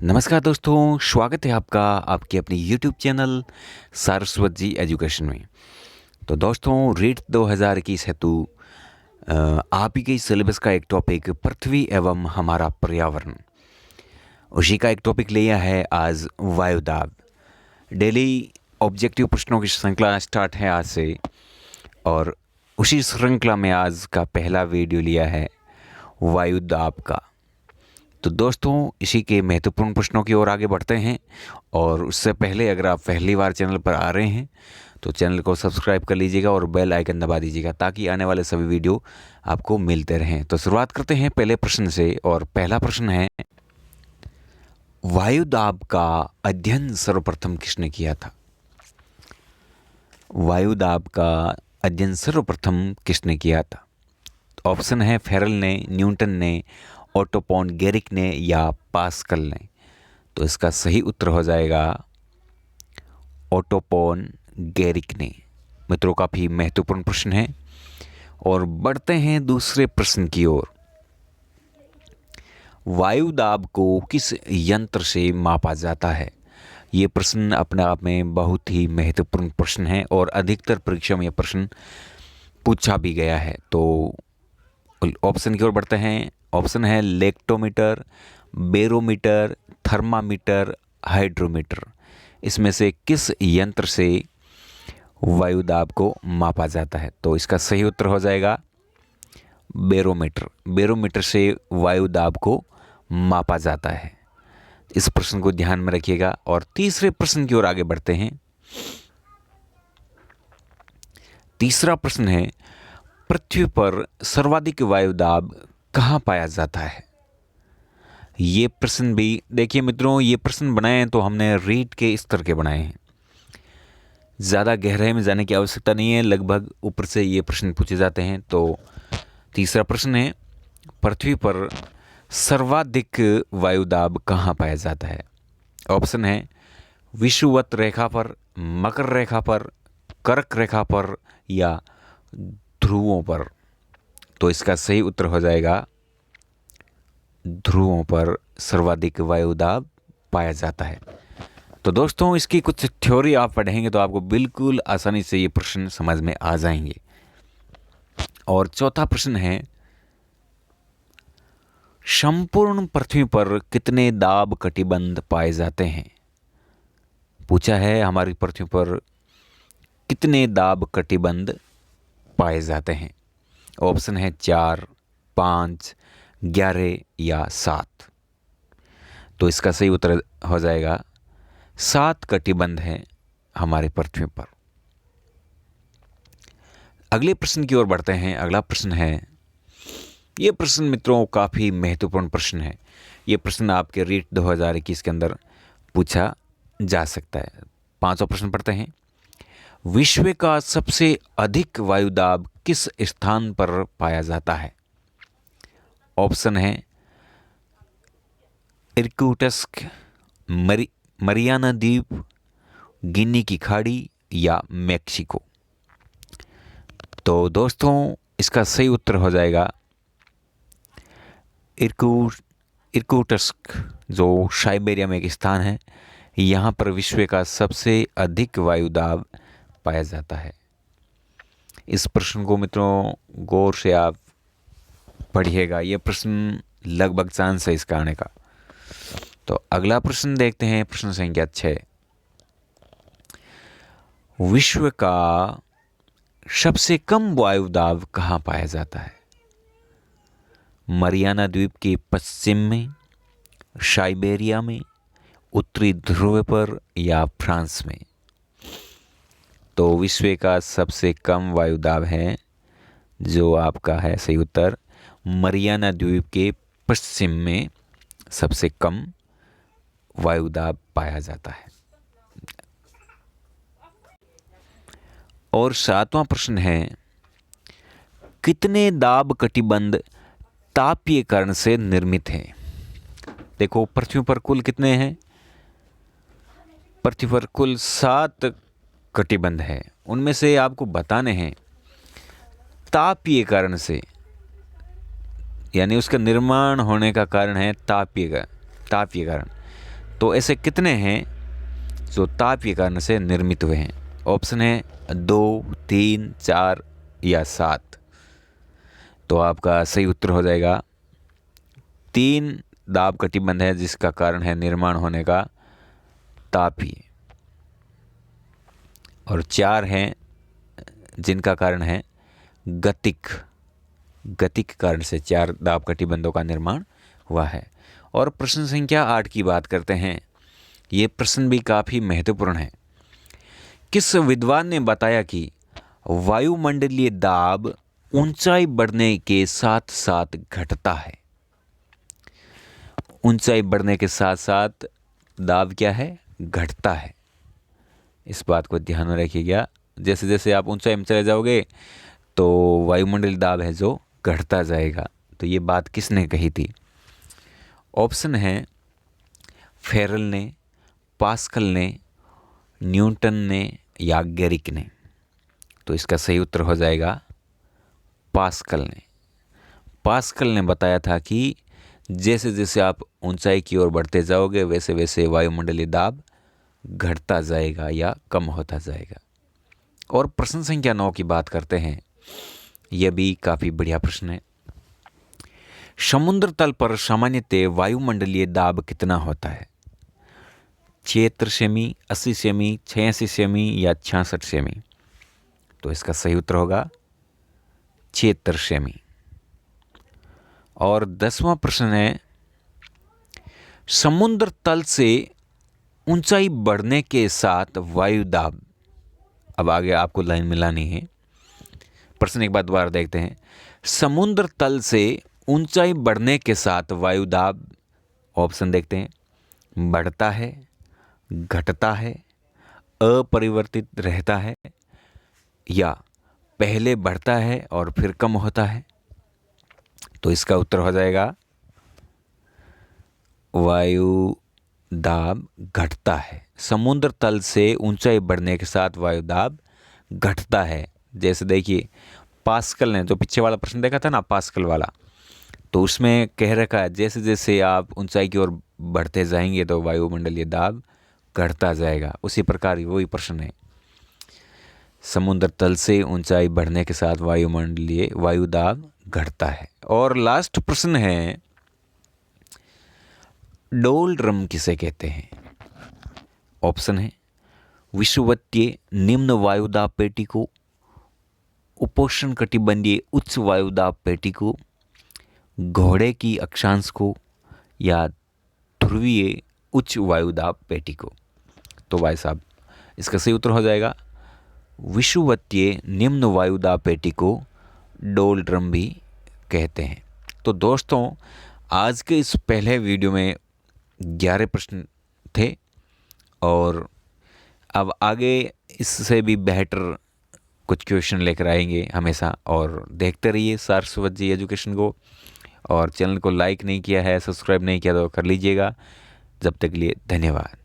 नमस्कार दोस्तों, स्वागत है आपका आपके अपने YouTube चैनल सारस्वत जी एजुकेशन में। तो दोस्तों, रीट 2021 हेतु आप ही के सिलेबस का एक टॉपिक पृथ्वी एवं हमारा पर्यावरण, उसी का एक टॉपिक लिया है आज वायुदाब। डेली ऑब्जेक्टिव प्रश्नों की श्रृंखला स्टार्ट है आज से, और उसी श्रृंखला में आज का पहला वीडियो लिया है वायुदाब का। तो दोस्तों, इसी के महत्वपूर्ण प्रश्नों की ओर आगे बढ़ते हैं। और उससे पहले अगर आप पहली बार चैनल पर आ रहे हैं तो चैनल को सब्सक्राइब कर लीजिएगा और बेल आइकन दबा दीजिएगा ताकि आने वाले सभी वीडियो आपको मिलते रहें। तो शुरुआत करते हैं पहले प्रश्न से, और पहला प्रश्न है, वायुदाब का अध्ययन सर्वप्रथम किसने किया था? वायुदाब का अध्ययन सर्वप्रथम किसने किया था? ऑप्शन है फेरल ने, न्यूटन ने, ओटो पॉन गेरिक ने या पास्कल ने। तो इसका सही उत्तर हो जाएगा ओटो पॉन गेरिक ने। मित्रों, काफ़ी महत्वपूर्ण प्रश्न है। और बढ़ते हैं दूसरे प्रश्न की ओर। वायुदाब को किस यंत्र से मापा जाता है? ये प्रश्न अपने आप में बहुत ही महत्वपूर्ण प्रश्न है और अधिकतर परीक्षा में यह प्रश्न पूछा भी गया है। तो ऑप्शन की ओर बढ़ते हैं। ऑप्शन है लेक्टोमीटर, बेरोमीटर, थर्मामीटर, हाइड्रोमीटर। इसमें से किस यंत्र से वायुदाब को मापा जाता है? तो इसका सही उत्तर हो जाएगा बेरोमीटर। बेरोमीटर से वायुदाब को मापा जाता है। इस प्रश्न को ध्यान में रखिएगा। और तीसरे प्रश्न की ओर आगे बढ़ते हैं। तीसरा प्रश्न है, पृथ्वी पर सर्वाधिक वायुदाब कहाँ पाया जाता है? ये प्रश्न भी देखिए मित्रों, ये प्रश्न बनाए हैं तो हमने रीट के स्तर के बनाए हैं। ज़्यादा गहराई में जाने की आवश्यकता नहीं है, लगभग ऊपर से ये प्रश्न पूछे जाते हैं। तो तीसरा प्रश्न है, पृथ्वी पर सर्वाधिक वायुदाब कहाँ पाया जाता है? ऑप्शन है विषुवत रेखा पर, मकर रेखा पर, कर्क रेखा पर या ध्रुवों पर। तो इसका सही उत्तर हो जाएगा ध्रुवों पर सर्वाधिक वायुदाब पाया जाता है। तो दोस्तों, इसकी कुछ थ्योरी आप पढ़ेंगे तो आपको बिल्कुल आसानी से ये प्रश्न समझ में आ जाएंगे। और चौथा प्रश्न है, संपूर्ण पृथ्वी पर कितने दाब कटिबंध पाए जाते हैं? पूछा है हमारी पृथ्वी पर कितने दाब कटिबंध पाए जाते हैं। ऑप्शन है 4, 5, 11 या 7। तो इसका सही उत्तर हो जाएगा 7 कटिबंध हैं हमारे पृथ्वी पर। अगले प्रश्न की ओर बढ़ते हैं। अगला प्रश्न है, ये प्रश्न मित्रों काफ़ी महत्वपूर्ण प्रश्न है। ये प्रश्न आपके रीट 2021 के अंदर पूछा जा सकता है। पांचवा प्रश्न पढ़ते हैं, विश्व का सबसे अधिक वायुदाब किस स्थान पर पाया जाता है? ऑप्शन है इरकुटस्क, मरियाना द्वीप, गिनी की खाड़ी या मेक्सिको। तो दोस्तों, इसका सही उत्तर हो जाएगा इरकुटस्क, जो साइबेरिया में एक स्थान है। यहाँ पर विश्व का सबसे अधिक वायुदाब पाया जाता है। इस प्रश्न को मित्रों गौर से आप पढ़िएगा, ये प्रश्न लगभग चांस है इसका आने का। तो अगला प्रश्न देखते हैं, प्रश्न संख्या 6। विश्व का सबसे कम वायुदाब कहाँ पाया जाता है? मरियाना द्वीप के पश्चिम में, साइबेरिया में, उत्तरी ध्रुव पर या फ्रांस में। तो विश्व का सबसे कम वायुदाब है, जो आपका है सही उत्तर, मरियाना द्वीप के पश्चिम में सबसे कम वायुदाब पाया जाता है। और 7वां प्रश्न है, कितने दाब कटिबंध तापीयकरण से निर्मित हैं? देखो, पृथ्वी पर कुल कितने हैं? पृथ्वी पर कुल 7 कटिबंध है। उनमें से आपको बताने हैं तापीयकरण से, यानी उसका निर्माण होने का कारण है तापीयकरण। तो ऐसे कितने हैं जो तापीय कारण से निर्मित हुए हैं? ऑप्शन है 2, 3, 4 या 7। तो आपका सही उत्तर हो जाएगा 3 दाब कटिबंध है जिसका कारण है निर्माण होने का तापीय, और 4 हैं जिनका कारण है गतिक कारण से 4 दाब कटिबंधों का निर्माण हुआ है। और प्रश्न संख्या 8 की बात करते हैं। ये प्रश्न भी काफ़ी महत्वपूर्ण है। किस विद्वान ने बताया कि वायुमंडलीय दाब ऊंचाई बढ़ने के साथ साथ घटता है? ऊंचाई बढ़ने के साथ साथ दाब क्या है? घटता है। इस बात को ध्यान में रखिएगा। जैसे जैसे आप ऊंचाई में चले जाओगे तो वायुमंडलीय दाब है जो घटता जाएगा। तो ये बात किसने कही थी? ऑप्शन है फेरल ने, पास्कल ने, न्यूटन ने या गेरिक ने। तो इसका सही उत्तर हो जाएगा पास्कल ने। पास्कल ने बताया था कि जैसे जैसे आप ऊंचाई की ओर बढ़ते जाओगे वैसे वैसे वायुमंडलीय दाब घटता जाएगा या कम होता जाएगा। और प्रश्न संख्या 9 की बात करते हैं। यह भी काफ़ी बढ़िया प्रश्न है। समुद्र तल पर सामान्यतः वायुमंडलीय दाब कितना होता है? 76 सेमी, 80 सेमी, 86 सेमी या 66 सेमी? तो इसका सही उत्तर होगा 76 सेमी। और 10वां प्रश्न है, समुद्र तल से ऊंचाई बढ़ने के साथ वायु दाब। अब आगे आपको लाइन मिलानी है। प्रश्न एक बार दोबारा देखते हैं। समुद्र तल से ऊंचाई बढ़ने के साथ वायु दाब, ऑप्शन देखते हैं, बढ़ता है, घटता है, अपरिवर्तित रहता है या पहले बढ़ता है और फिर कम होता है? तो इसका उत्तर हो जाएगा वायु दाब घटता है। समुद्र तल से ऊंचाई बढ़ने के साथ वायु दाब घटता है। जैसे देखिए पास्कल ने जो पीछे वाला प्रश्न देखा था ना, पास्कल वाला, तो उसमें कह रखा है जैसे जैसे आप ऊंचाई की ओर बढ़ते जाएंगे तो वायुमंडलीय दाब घटता जाएगा। उसी प्रकार वही प्रश्न है, समुद्र तल से ऊंचाई बढ़ने के साथ वायुमंडलीय वायु दाब घटता है। और लास्ट प्रश्न है, डोल ड्रम किसे कहते हैं? ऑप्शन है विषुवतीय निम्न वायुदाब पेटी को, उपोष्ण कटिबंधीय उच्च वायुदाब पेटी को, घोड़े की अक्षांश को या ध्रुवीय उच्च वायुदाब पेटी को? तो भाई साहब इसका सही उत्तर हो जाएगा विषुवतीय निम्न वायुदाब पेटी को डोल ड्रम भी कहते हैं। तो दोस्तों आज के इस पहले वीडियो में 11 प्रश्न थे और अब आगे इससे भी बेहतर कुछ क्वेश्चन लेकर आएंगे हमेशा। और देखते रहिए सारस्वत जी एजुकेशन को। और चैनल को लाइक नहीं किया है, सब्सक्राइब नहीं किया तो कर लीजिएगा। जब तक के लिए धन्यवाद।